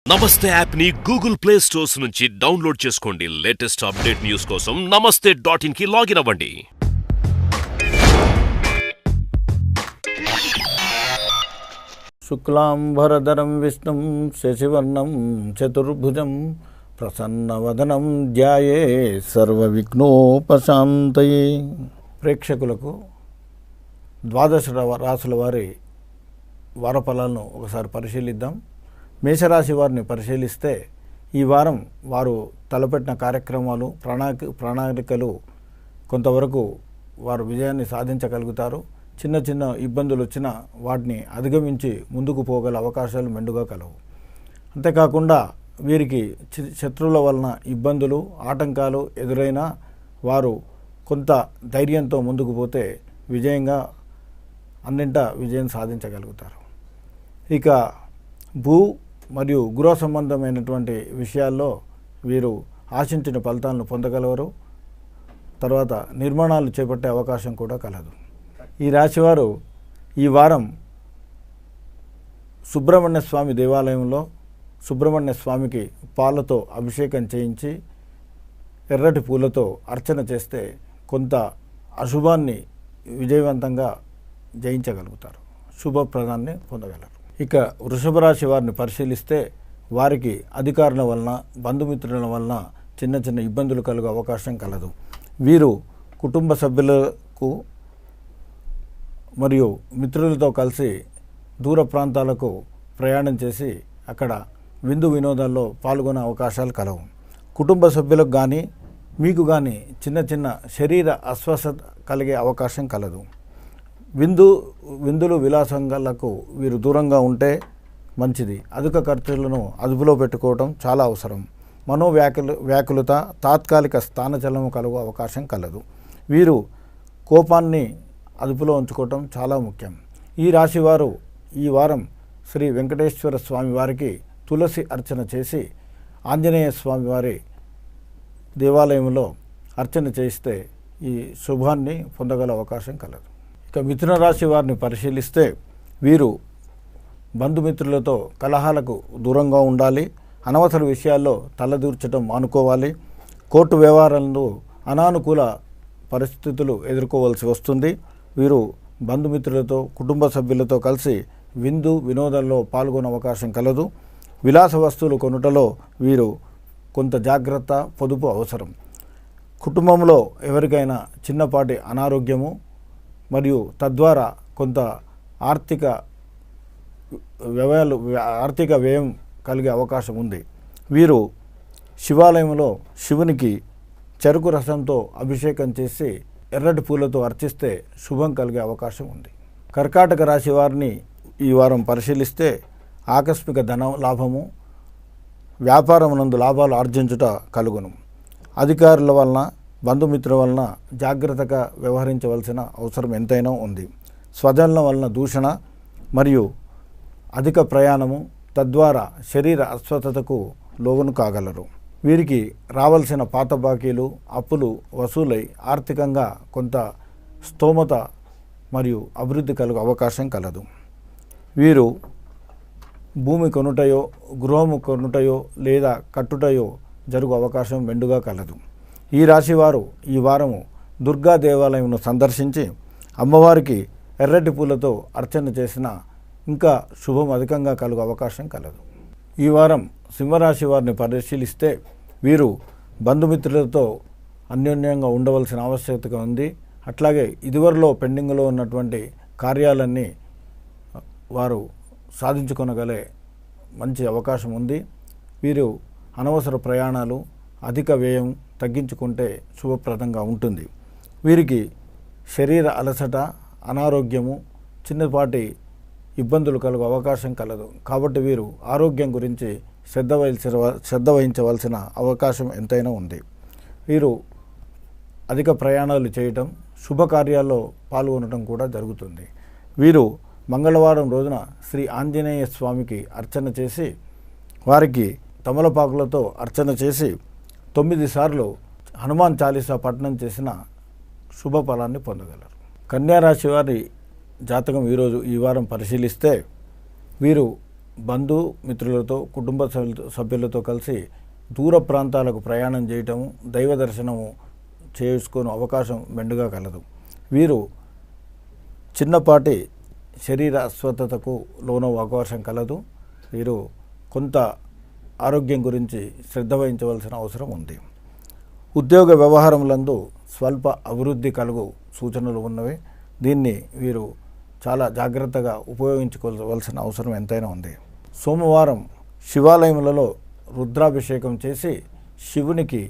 నమస్తే యాప్ ని Google play stores నుంచి డౌన్లోడ్ చేసుకోండి. లేటెస్ట్ అప్డేట్ న్యూస్ కోసం namaste.in కి లాగిన్ అవ్వండి. శుక్లాంబరధరం విష్ణుం శశివర్ణం చతుర్భుజం ప్రసన్నవదనం ధ్యాయే సర్వవిఘ్నోపశాంతయే. ప్రేక్షకులకు ద్వాదశ రాశుల వారి వారఫలాలను ఒకసారి పరిశీలిద్దాం. మేషరాశి వారిని పరిశీలిస్తే ఈ వారం వారు తలపెట్టిన కార్యక్రమాలు ప్రణాళికలు కొంతవరకు వారు విజయాన్ని సాధించగలుగుతారు. చిన్న చిన్న ఇబ్బందులు వచ్చినా వాటిని అధిగమించి ముందుకు పోగల అవకాశాలు మెండుగా కలవు. అంతేకాకుండా వీరికి శత్రువుల వలన ఇబ్బందులు ఆటంకాలు ఎదురైనా వారు కొంత ధైర్యంతో ముందుకు పోతే విజయంగా అన్నింటా విజయం సాధించగలుగుతారు. ఇక భూ మరియు గృహ సంబంధమైనటువంటి విషయాల్లో వీరు ఆశించిన ఫలితాలను పొందగలరు. తర్వాత నిర్మాణాలు చేపట్టే అవకాశం కూడా కలదు. ఈ రాశివారు ఈ వారం సుబ్రహ్మణ్య స్వామి దేవాలయంలో సుబ్రహ్మణ్య స్వామికి పాలతో అభిషేకం చేయించి ఎర్రటి పూలతో అర్చన చేస్తే కొంత అశుభాన్ని విజయవంతంగా జయించగలుగుతారు, శుభప్రదాన్ని పొందగలరు. ఇక వృషభ రాశి వారిని పరిశీలిస్తే వారికి అధికారుల వలన బంధుమిత్రుల వలన చిన్న చిన్న ఇబ్బందులు కలుగే అవకాశం కలదు. వీరు కుటుంబ సభ్యులకు మరియు మిత్రులతో కలిసి దూర ప్రాంతాలకు ప్రయాణం చేసి అక్కడ విందు వినోదాల్లో పాల్గొనే అవకాశాలు కలవు. కుటుంబ సభ్యులకు కానీ మీకు కానీ చిన్న చిన్న శరీర అస్వస్థత కలిగే అవకాశం కలదు. విందులు విలాసంగాలకు వీరు దూరంగా ఉంటే మంచిది. అధిక ఖర్చులను అదుపులో పెట్టుకోవడం చాలా అవసరం. వ్యాకులత తాత్కాలిక స్థానచలనం కలుగు అవకాశం కలదు. వీరు కోపాన్ని అదుపులో ఉంచుకోవటం చాలా ముఖ్యం. ఈ రాశివారు ఈ వారం శ్రీ వెంకటేశ్వర స్వామి వారికి తులసి అర్చన చేసి ఆంజనేయ స్వామి వారి దేవాలయంలో అర్చన చేస్తే ఈ శుభాన్ని పొందగల అవకాశం కలదు. ఇక మిథున రాశి వారిని పరిశీలిస్తే వీరు బంధుమిత్రులతో కలహాలకు దూరంగా ఉండాలి. అనవసర విషయాల్లో తలదూర్చడం మానుకోవాలి. కోర్టు వ్యవహారాలను అనానుకూల పరిస్థితులు ఎదుర్కోవాల్సి వస్తుంది. వీరు బంధుమిత్రులతో కుటుంబ సభ్యులతో కలిసి విందు వినోదాల్లో పాల్గొనే అవకాశం కలదు. విలాస వస్తువులు కొనుటలో వీరు కొంత జాగ్రత్త పొదుపు అవసరం. కుటుంబంలో ఎవరికైనా చిన్నపాటి అనారోగ్యము మరియు తద్వారా కొంత ఆర్థిక వ్యయం కలిగే అవకాశం ఉంది. వీరు శివాలయంలో శివునికి చెరుకు రసంతో అభిషేకం చేసి ఎర్రటి పూలతో అర్చిస్తే శుభం కలిగే అవకాశం ఉంది. కర్కాటక రాశి వారిని ఈ వారం పరిశీలిస్తే ఆకస్మిక ధన లాభము, వ్యాపారమునందు లాభాలు ఆర్జించుట కలుగును. అధికారుల వలన బంధుమిత్రుల వలన జాగ్రత్తగా వ్యవహరించవలసిన అవసరం ఎంతైనా ఉంది. స్వజనుల వలన దూషణ మరియు అధిక ప్రయాణము తద్వారా శరీర అస్వస్థతకు లోను కాగలరు. వీరికి రావాల్సిన పాత బాకీలు అప్పులు వసూలై ఆర్థికంగా కొంత స్తోమత మరియు అభివృద్ధి కలుగు అవకాశం కలదు. వీరు భూమి కొనుటయో గృహము కొనుటయో లేదా కట్టుటయో జరుగు అవకాశం మెండుగా కలదు. ఈ రాశివారు ఈ వారము దుర్గా దేవాలయంను సందర్శించి అమ్మవారికి ఎర్రటి పూలతో అర్చన చేసిన ఇంకా శుభం అధికంగా కలుగు అవకాశం కలదు. ఈ వారం సింహరాశి వారిని పరిశీలిస్తే వీరు బంధుమిత్రులతో అన్యోన్యంగా ఉండవలసిన ఆవశ్యకత ఉంది. అట్లాగే ఇదివరలో పెండింగ్లో ఉన్నటువంటి కార్యాలన్నీ వారు సాధించుకొనగలే మంచి అవకాశం ఉంది. వీరు అనవసర ప్రయాణాలు అధిక వ్యయం తగ్గించుకుంటే శుభప్రదంగా ఉంటుంది. వీరికి శరీర అలసట అనారోగ్యము చిన్నపాటి ఇబ్బందులు కలుగు అవకాశం కలదు. కాబట్టి వీరు ఆరోగ్యం గురించి శ్రద్ధ వహించవలసిన అవకాశం ఎంతైనా ఉంది. వీరు అధిక ప్రయాణాలు చేయటం శుభకార్యాల్లో పాల్గొనడం కూడా జరుగుతుంది. వీరు మంగళవారం రోజున శ్రీ ఆంజనేయ స్వామికి అర్చన చేసి వారికి తమలపాకులతో అర్చన చేసి 9 సార్లు హనుమాన్ చాలీసా పఠనం చేసిన శుభ ఫలాన్ని పొందగలరు. కన్యా రాశి వారి జాతకం ఈ వారం పరిశీలిస్తే వీరు బంధుమిత్రులతో కుటుంబ సభ్యులతో కలిసి దూర ప్రాంతాలకు ప్రయాణం చేయటము, దైవ దర్శనము చేసుకునే అవకాశం మెండుగా కలదు. వీరు చిన్నపాటి శరీర అస్వస్థతకు లోనవ అవకాశం కలదు. వీరు కొంత ఆరోగ్యం గురించి శ్రద్ధ వహించవలసిన అవసరం ఉంది. ఉద్యోగ వ్యవహారములందు స్వల్ప అభివృద్ధి కలుగు సూచనలు ఉన్నవి. దీన్ని వీరు చాలా జాగ్రత్తగా ఉపయోగించుకోవలసిన అవసరం ఎంతైనా ఉంది. సోమవారం శివాలయములలో రుద్రాభిషేకం చేసి శివునికి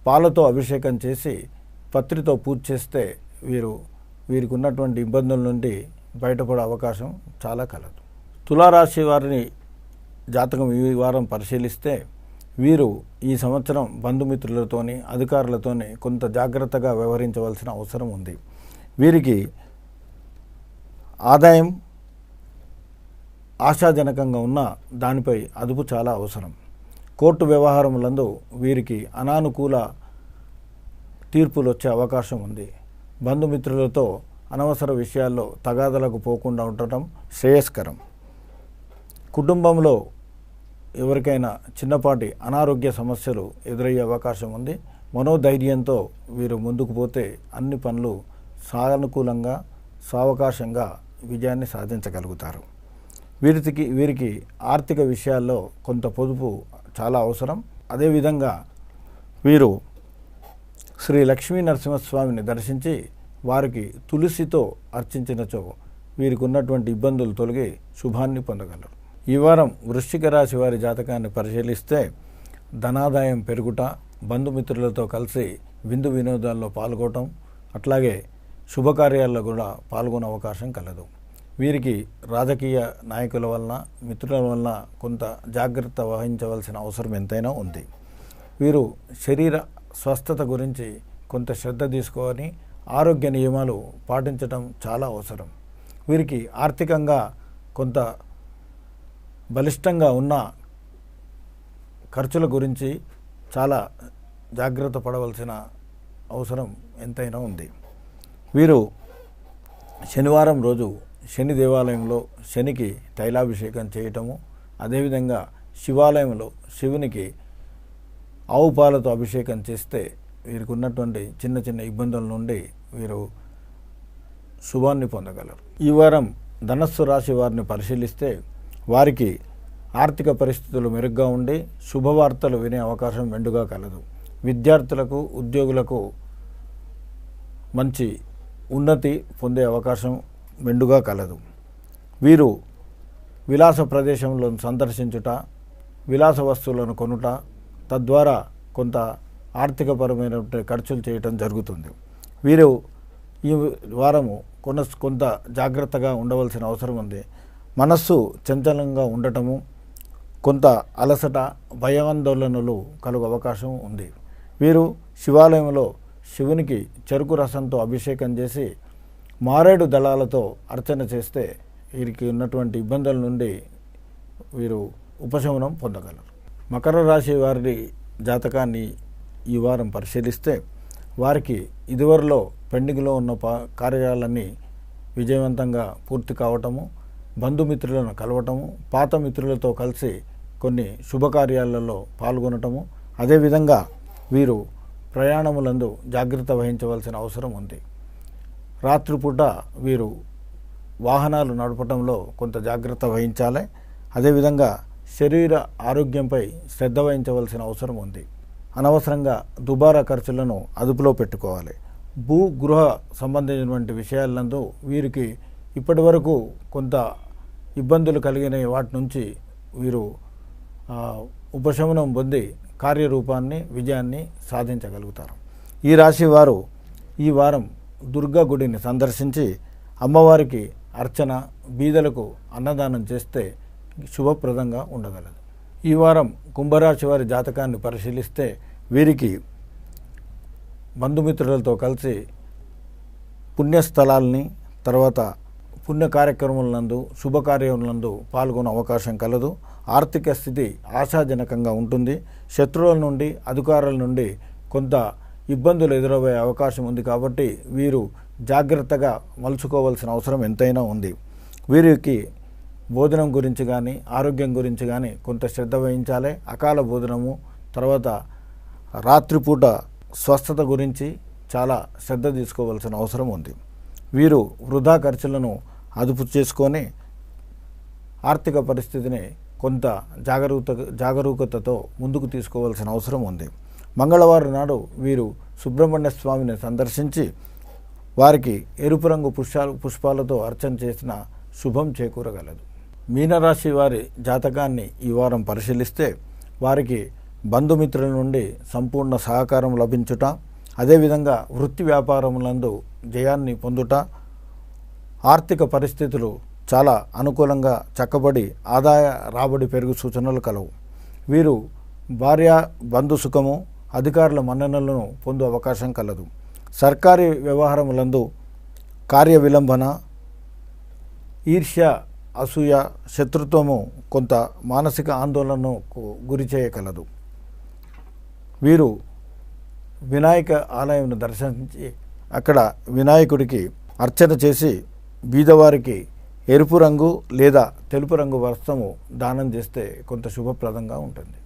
పాలతో అభిషేకం చేసి పత్రితో పూజ చేస్తే వీరికి ఉన్నటువంటి ఇబ్బందుల నుండి బయటపడే అవకాశం చాలా కలదు. తులారాశి వారిని జాతకం ఈ వారం పరిశీలిస్తే వీరు ఈ సంవత్సరం బంధుమిత్రులతోని అధికారులతోని కొంత జాగ్రత్తగా వ్యవహరించవలసిన అవసరం ఉంది. వీరికి ఆదాయం ఆశాజనకంగా ఉన్న దానిపై అదుపు చాలా అవసరం. కోర్టు వ్యవహారములందు వీరికి అనానుకూల తీర్పులు వచ్చే అవకాశం ఉంది. బంధుమిత్రులతో అనవసర విషయాల్లో తగాదలకు పోకుండా ఉండటం శ్రేయస్కరం. కుటుంబంలో ఎవరికైనా చిన్నపాటి అనారోగ్య సమస్యలు ఎదురయ్యే అవకాశం ఉంది. మనోధైర్యంతో వీరు ముందుకు పోతే అన్ని పనులు సానుకూలంగా సావకాశంగా విజయాన్ని సాధించగలుగుతారు. వీరికి ఆర్థిక విషయాల్లో కొంత పొదుపు చాలా అవసరం. అదేవిధంగా వీరు శ్రీ లక్ష్మీ నరసింహస్వామిని దర్శించి వారికి తులసితో అర్చించినచో వీరికి ఉన్నటువంటి ఇబ్బందులు తొలగి శుభాన్ని పొందగలరు. ఈ వారం వృశ్చిక రాశి వారి జాతకాన్ని పరిశీలిస్తే ధనాదాయం పెరుగుట, బంధుమిత్రులతో కలిసి విందు వినోదాల్లో పాల్గొనడం, అట్లాగే శుభకార్యాల్లో కూడా పాల్గొనే అవకాశం కలదు. వీరికి రాజకీయ నాయకుల వలన మిత్రుల వలన కొంత జాగ్రత్త వహించవలసిన అవసరం ఎంతైనా ఉంది. వీరు శరీర స్వస్థత గురించి కొంత శ్రద్ధ తీసుకొని ఆరోగ్య నియమాలు పాటించడం చాలా అవసరం. వీరికి ఆర్థికంగా కొంత బలిష్టంగా ఉన్న ఖర్చుల గురించి చాలా జాగ్రత్త పడవలసిన అవసరం ఎంతైనా ఉంది. వీరు శనివారం రోజు శని దేవాలయంలో శనికి తైలాభిషేకం చేయటము, అదేవిధంగా శివాలయంలో శివునికి ఆవు పాలతో అభిషేకం చేస్తే వీరికి ఉన్నటువంటి చిన్న చిన్న ఇబ్బందుల నుండి వీరు శుభాన్ని పొందగలరు. ఈ వారం ధనస్సు రాశి వారిని పరిశీలిస్తే వారికి ఆర్థిక పరిస్థితులు మెరుగ్గా ఉండి శుభవార్తలు వినే అవకాశం మెండుగా కలదు. విద్యార్థులకు ఉద్యోగులకు మంచి ఉన్నతి పొందే అవకాశం మెండుగా కలదు. వీరు విలాస ప్రదేశంలో సందర్శించుట, విలాస వస్తువులను కొనుట, తద్వారా కొంత ఆర్థికపరమైన ఖర్చులు చేయటం జరుగుతుంది. వీరు ఈ వారము కొంత జాగ్రత్తగా ఉండవలసిన అవసరం ఉంది. మనస్సు చంచలంగా ఉండటము, కొంత అలసట, భయాందోళనలు కలుగు అవకాశం ఉంది. వీరు శివాలయంలో శివునికి చెరుకు రసంతో అభిషేకం చేసి మారేడు దళాలతో అర్చన చేస్తే వీరికి ఉన్నటువంటి ఇబ్బందుల నుండి వీరు ఉపశమనం పొందగలరు. మకర రాశి వారి జాతకాన్ని ఈ వారం పరిశీలిస్తే వారికి ఇదివరలో పెండింగ్లో ఉన్న కార్యాలన్నీ విజయవంతంగా పూర్తి కావటము, బంధుమిత్రులను కలవటము, పాత మిత్రులతో కలిసి కొన్ని శుభకార్యాలలో పాల్గొనటము, అదేవిధంగా వీరు ప్రయాణములందు జాగ్రత్త వహించవలసిన అవసరం ఉంది. రాత్రిపూట వీరు వాహనాలు నడపడంలో కొంత జాగ్రత్త వహించాలి. అదేవిధంగా శరీర ఆరోగ్యంపై శ్రద్ధ వహించవలసిన అవసరం ఉంది. అనవసరంగా దుబారా ఖర్చులను అదుపులో పెట్టుకోవాలి. గృహ సంబంధించినటువంటి విషయాలందు వీరికి ఇప్పటి వరకు కొంత ఇబ్బందులు కలిగిన వాటి నుంచి వీరు ఉపశమనం పొంది కార్యరూపాన్ని విజయాన్ని సాధించగలుగుతారు. ఈ రాశి వారు ఈ వారం దుర్గా గుడిని సందర్శించి అమ్మవారికి అర్చన, బీదలకు అన్నదానం చేస్తే శుభప్రదంగా ఉండగలదు. ఈ వారం కుంభరాశి వారి జాతకాన్ని పరిశీలిస్తే వీరికి బంధుమిత్రులతో కలిసి పుణ్యస్థలాల్ని, తర్వాత పుణ్య కార్యక్రమాలందు, శుభకార్యములందు పాల్గొనే అవకాశం కలదు. ఆర్థిక స్థితి ఆశాజనకంగా ఉంటుంది. శత్రువుల నుండి, అధికారుల నుండి కొంత ఇబ్బందులు ఎదురయ్యే అవకాశం ఉంది. కాబట్టి వీరు జాగ్రత్తగా మలుచుకోవాల్సిన అవసరం ఎంతైనా ఉంది. వీరికి భోజనం గురించి కానీ ఆరోగ్యం గురించి కానీ కొంత శ్రద్ధ వహించాలి. అకాల భోజనము, తర్వాత రాత్రిపూట స్వస్థత గురించి చాలా శ్రద్ధ తీసుకోవాల్సిన అవసరం ఉంది. వీరు వృధా ఖర్చులను అదుపు చేసుకొని ఆర్థిక పరిస్థితిని కొంత జాగరూకతతో ముందుకు తీసుకోవాల్సిన అవసరం ఉంది. మంగళవారం నాడు వీరు సుబ్రహ్మణ్య స్వామిని సందర్శించి వారికి ఎరుపు రంగు పుష్పాలతో అర్చన చేసిన శుభం చేకూరగలదు. మీనరాశి వారి జాతకాన్ని ఈ వారం పరిశీలిస్తే వారికి బంధుమిత్రుల నుండి సంపూర్ణ సహకారం లభించుట, అదేవిధంగా వృత్తి వ్యాపారములందు జయాన్ని పొందుట, ఆర్థిక పరిస్థితులు చాలా అనుకూలంగా చక్కబడి ఆదాయ రాబడి పెరుగు సూచనలు కలవు. వీరు భార్య బంధు సుఖము, అధికారుల మన్ననలను పొందు అవకాశం కలదు. సర్కారీ వ్యవహారములందు కార్య విలంబన, ఈర్ష్య, అసూయ, శత్రుత్వము కొంత మానసిక ఆందోళనకు గురి చేయగలదు. వీరు వినాయక ఆలయంను దర్శించి అక్కడ వినాయకుడికి అర్చన చేసి బీదవారికి ఎరుపు రంగు లేదా తెలుపు రంగు వస్త్రము దానం చేస్తే కొంత శుభప్రదంగా ఉంటుంది.